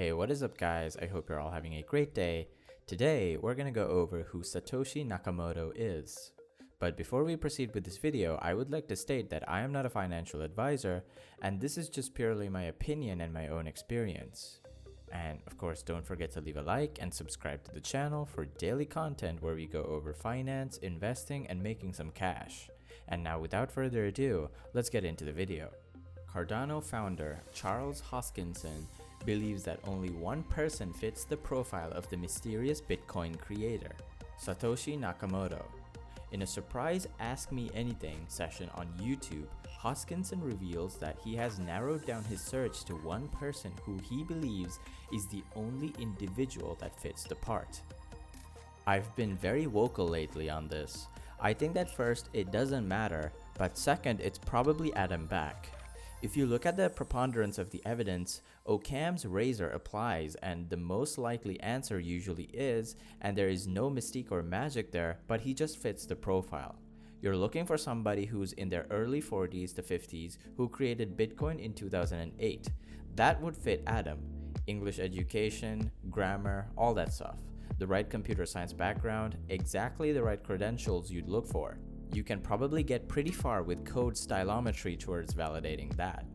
Hey, what is up guys? I hope you're all having a great day. Today, we're gonna go over who Satoshi Nakamoto is. But before we proceed with this video, I would like to state that I am not a financial advisor, and this is just purely my opinion and my own experience. And of course, don't forget to leave a like and subscribe to the channel for daily content where we go over finance, investing, and making some cash. And now without further ado, let's get into the video. Cardano founder Charles Hoskinson believes that only one person fits the profile of the mysterious Bitcoin creator, Satoshi Nakamoto. In a surprise Ask Me Anything session on YouTube, Hoskinson reveals that he has narrowed down his search to one person who he believes is the only individual that fits the part. I've been very vocal lately on this. I think that first, it doesn't matter, but second, it's probably Adam Back. If you look at the preponderance of the evidence, Occam's razor applies, and the most likely answer usually is, and there is no mystique or magic there, but he just fits the profile. You're looking for somebody who's in their early 40s to 50s who created Bitcoin in 2008. That would fit Adam. English education, grammar, all that stuff. The right computer science background, exactly the right credentials you'd look for. You can probably get pretty far with code stylometry towards validating that.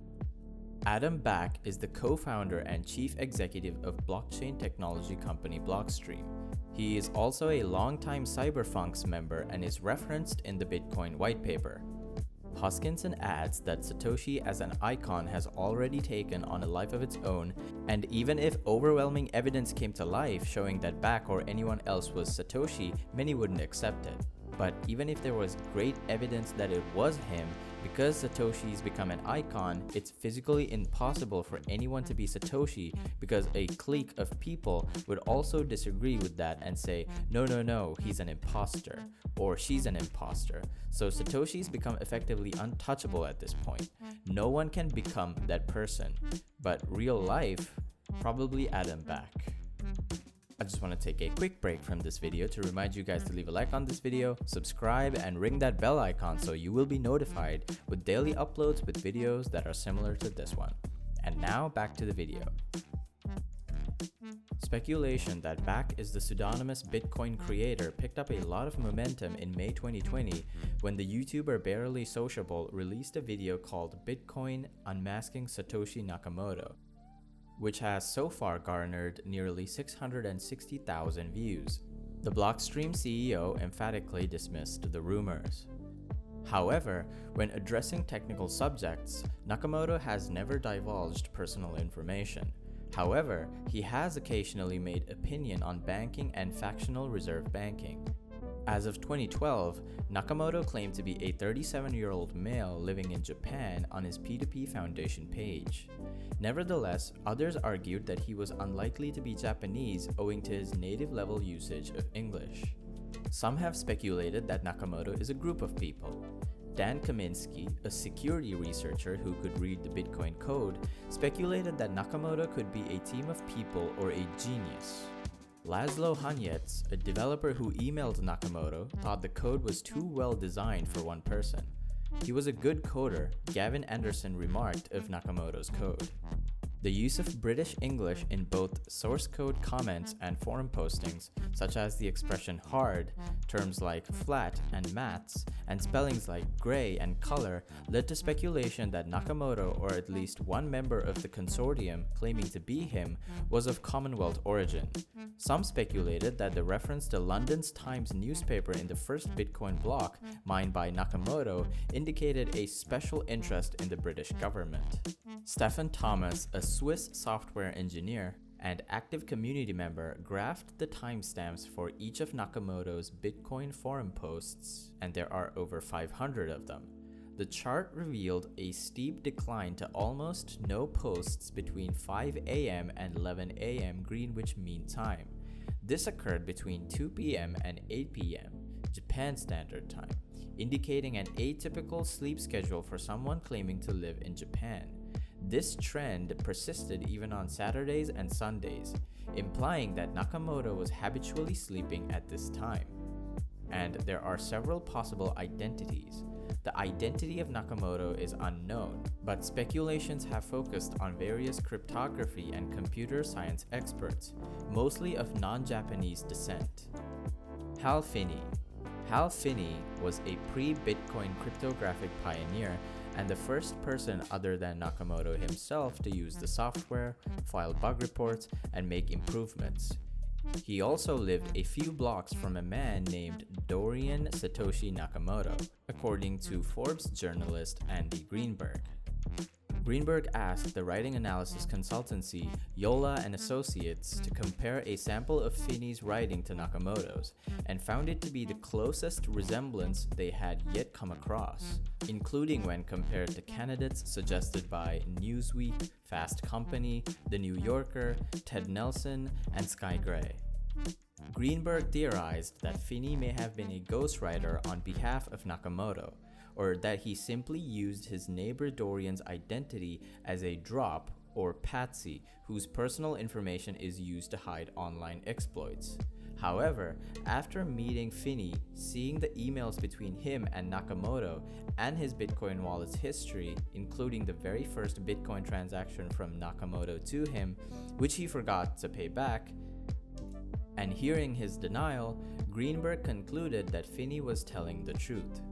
Adam Back is the co-founder and chief executive of blockchain technology company Blockstream. He is also a longtime Cyberfunks member and is referenced in the Bitcoin white paper. Hoskinson adds that Satoshi as an icon has already taken on a life of its own, and even if overwhelming evidence came to life showing that Back or anyone else was Satoshi, many wouldn't accept it. But even if there was great evidence that it was him, because Satoshi's become an icon, it's physically impossible for anyone to be Satoshi because a clique of people would also disagree with that and say, no, he's an imposter, or she's an imposter. So Satoshi's become effectively untouchable at this point. No one can become that person, but real life, probably Adam Back. I just want to take a quick break from this video to remind you guys to leave a like on this video, subscribe, and ring that bell icon so you will be notified with daily uploads with videos that are similar to this one. And now back to the video. Speculation that Back is the pseudonymous Bitcoin creator picked up a lot of momentum in May 2020 when the YouTuber Barely Sociable released a video called Bitcoin Unmasking Satoshi Nakamoto, which has so far garnered nearly 660,000 views. The Blockstream CEO emphatically dismissed the rumors. However, when addressing technical subjects, Nakamoto has never divulged personal information. However, he has occasionally made opinion on banking and fractional reserve banking. As of 2012, Nakamoto claimed to be a 37-year-old male living in Japan on his P2P Foundation page. Nevertheless, others argued that he was unlikely to be Japanese owing to his native-level usage of English. Some have speculated that Nakamoto is a group of people. Dan Kaminsky, a security researcher who could read the Bitcoin code, speculated that Nakamoto could be a team of people or a genius. Laszlo Hanyecz, a developer who emailed Nakamoto, thought the code was too well designed for one person. He was a good coder, Gavin Anderson remarked of Nakamoto's code. The use of British English in both source code comments and forum postings, such as the expression hard, terms like flat and maths, and spellings like grey and color, led to speculation that Nakamoto, or at least one member of the consortium claiming to be him, was of Commonwealth origin. Some speculated that the reference to London's Times newspaper in the first Bitcoin block, mined by Nakamoto, indicated a special interest in the British government. Stephen Thomas, a Swiss software engineer and active community member, graphed the timestamps for each of Nakamoto's Bitcoin forum posts, and there are over 500 of them. The chart revealed a steep decline to almost no posts between 5 a.m. and 11 a.m. Greenwich Mean Time. This occurred between 2 p.m. and 8 p.m. Japan Standard Time, indicating an atypical sleep schedule for someone claiming to live in Japan. This trend persisted even on Saturdays and Sundays, implying that Nakamoto was habitually sleeping at this time. And there are several possible identities. The identity of Nakamoto is unknown, but speculations have focused on various cryptography and computer science experts, mostly of non-Japanese descent. Hal Finney. Hal Finney was a pre-Bitcoin cryptographic pioneer and the first person other than Nakamoto himself to use the software, file bug reports, and make improvements. He also lived a few blocks from a man named Dorian Satoshi Nakamoto, according to Forbes journalist Andy Greenberg. Greenberg asked the writing analysis consultancy Yola and Associates to compare a sample of Finney's writing to Nakamoto's, and found it to be the closest resemblance they had yet come across, including when compared to candidates suggested by Newsweek, Fast Company, The New Yorker, Ted Nelson, and Sky Gray. Greenberg theorized that Finney may have been a ghostwriter on behalf of Nakamoto, or that he simply used his neighbor Dorian's identity as a drop or patsy whose personal information is used to hide online exploits. However, after meeting Finney, seeing the emails between him and Nakamoto, and his Bitcoin wallet's history, including the very first Bitcoin transaction from Nakamoto to him, which he forgot to pay back, and hearing his denial, Greenberg concluded that Finney was telling the truth.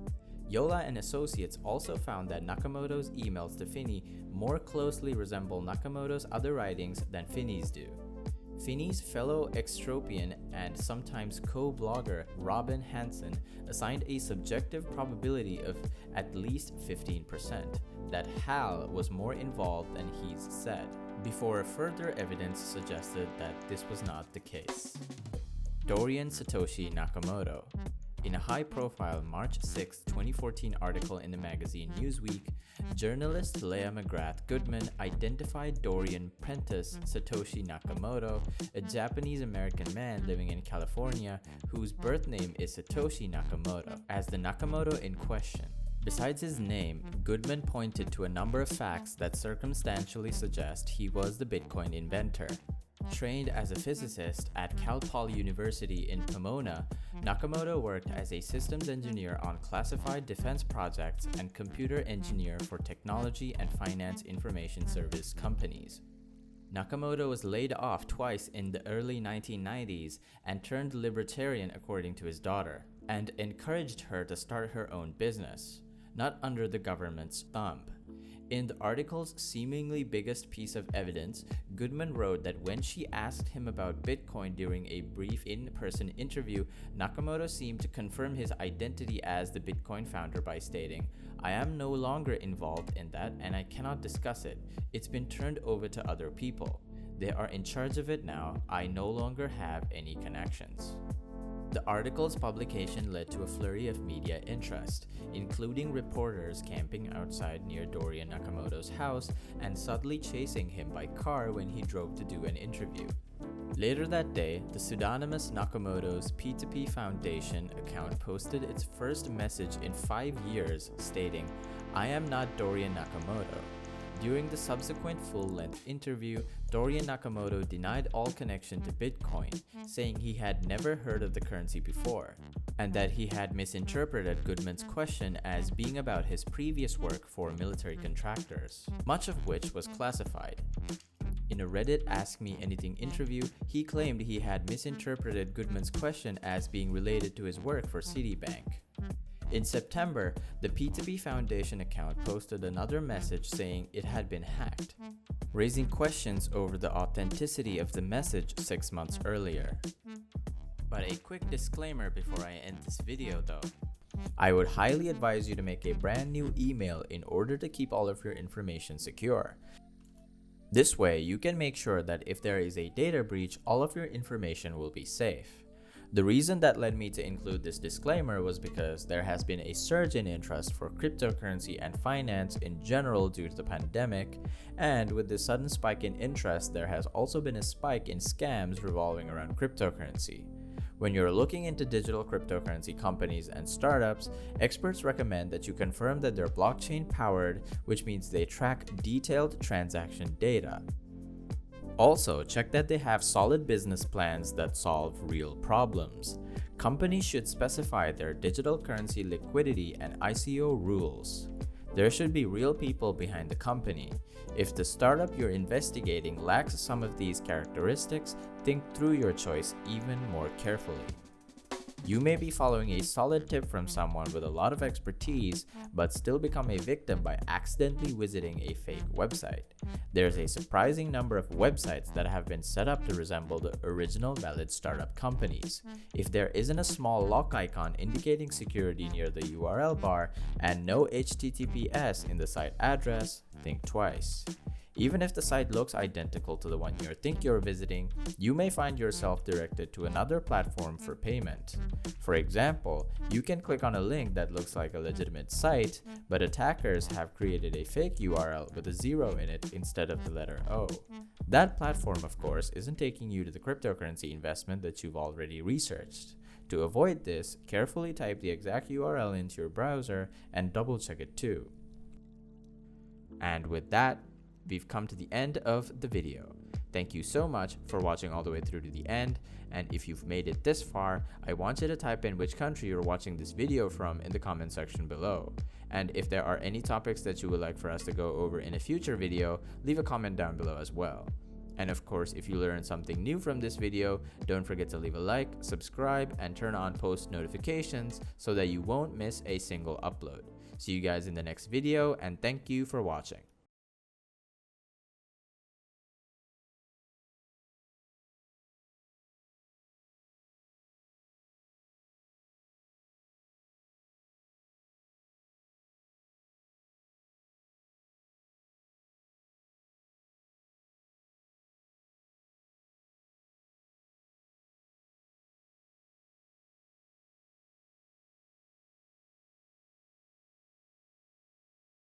Yola and Associates also found that Nakamoto's emails to Finney more closely resemble Nakamoto's other writings than Finney's do. Finney's fellow extropian and sometimes co-blogger Robin Hansen assigned a subjective probability of at least 15% that Hal was more involved than he's said, before further evidence suggested that this was not the case. Dorian Satoshi Nakamoto. In a high-profile March 6, 2014 article in the magazine Newsweek, journalist Leah McGrath Goodman identified Dorian Prentice Satoshi Nakamoto, a Japanese-American man living in California whose birth name is Satoshi Nakamoto, as the Nakamoto in question. Besides his name, Goodman pointed to a number of facts that circumstantially suggest he was the Bitcoin inventor. Trained as a physicist at Cal Poly University in Pomona, Nakamoto worked as a systems engineer on classified defense projects and computer engineer for technology and finance information service companies. Nakamoto was laid off twice in the early 1990s and turned libertarian according to his daughter, and encouraged her to start her own business, not under the government's thumb. In the article's seemingly biggest piece of evidence, Goodman wrote that when she asked him about Bitcoin during a brief in-person interview, Nakamoto seemed to confirm his identity as the Bitcoin founder by stating, "I am no longer involved in that and I cannot discuss it. It's been turned over to other people. They are in charge of it now. I no longer have any connections." The article's publication led to a flurry of media interest, including reporters camping outside near Dorian Nakamoto's house and subtly chasing him by car when he drove to do an interview. Later that day, the pseudonymous Nakamoto's P2P Foundation account posted its first message in 5 years stating, "I am not Dorian Nakamoto." During the subsequent full-length interview, Dorian Nakamoto denied all connection to Bitcoin, saying he had never heard of the currency before, and that he had misinterpreted Goodman's question as being about his previous work for military contractors, much of which was classified. In a Reddit Ask Me Anything interview, he claimed he had misinterpreted Goodman's question as being related to his work for Citibank. In September, the P2P Foundation account posted another message saying it had been hacked, raising questions over the authenticity of the message 6 months earlier. But a quick disclaimer before I end this video though. I would highly advise you to make a brand new email in order to keep all of your information secure. This way, you can make sure that if there is a data breach, all of your information will be safe. The reason that led me to include this disclaimer was because there has been a surge in interest for cryptocurrency and finance in general due to the pandemic, and with this sudden spike in interest, there has also been a spike in scams revolving around cryptocurrency. When you're looking into digital cryptocurrency companies and startups, experts recommend that you confirm that they're blockchain powered, which means they track detailed transaction data. Also, check that they have solid business plans that solve real problems. Companies should specify their digital currency liquidity and ICO rules. There should be real people behind the company. If the startup you're investigating lacks some of these characteristics, think through your choice even more carefully. You may be following a solid tip from someone with a lot of expertise, but still become a victim by accidentally visiting a fake website. There's a surprising number of websites that have been set up to resemble the original valid startup companies. If there isn't a small lock icon indicating security near the URL bar and no HTTPS in the site address, think twice. Even if the site looks identical to the one you think you're visiting, you may find yourself directed to another platform for payment. For example, you can click on a link that looks like a legitimate site, but attackers have created a fake URL with a 0 in it instead of the letter O. That platform, of course, isn't taking you to the cryptocurrency investment that you've already researched. To avoid this, carefully type the exact URL into your browser and double check it too. And with that, we've come to the end of the video. Thank you so much for watching all the way through to the end, and if you've made it this far, I want you to type in which country you're watching this video from in the comment section below. And if there are any topics that you would like for us to go over in a future video, leave a comment down below as well. And of course, if you learned something new from this video, don't forget to leave a like, subscribe, and turn on post notifications so that you won't miss a single upload. See you guys in the next video, and thank you for watching.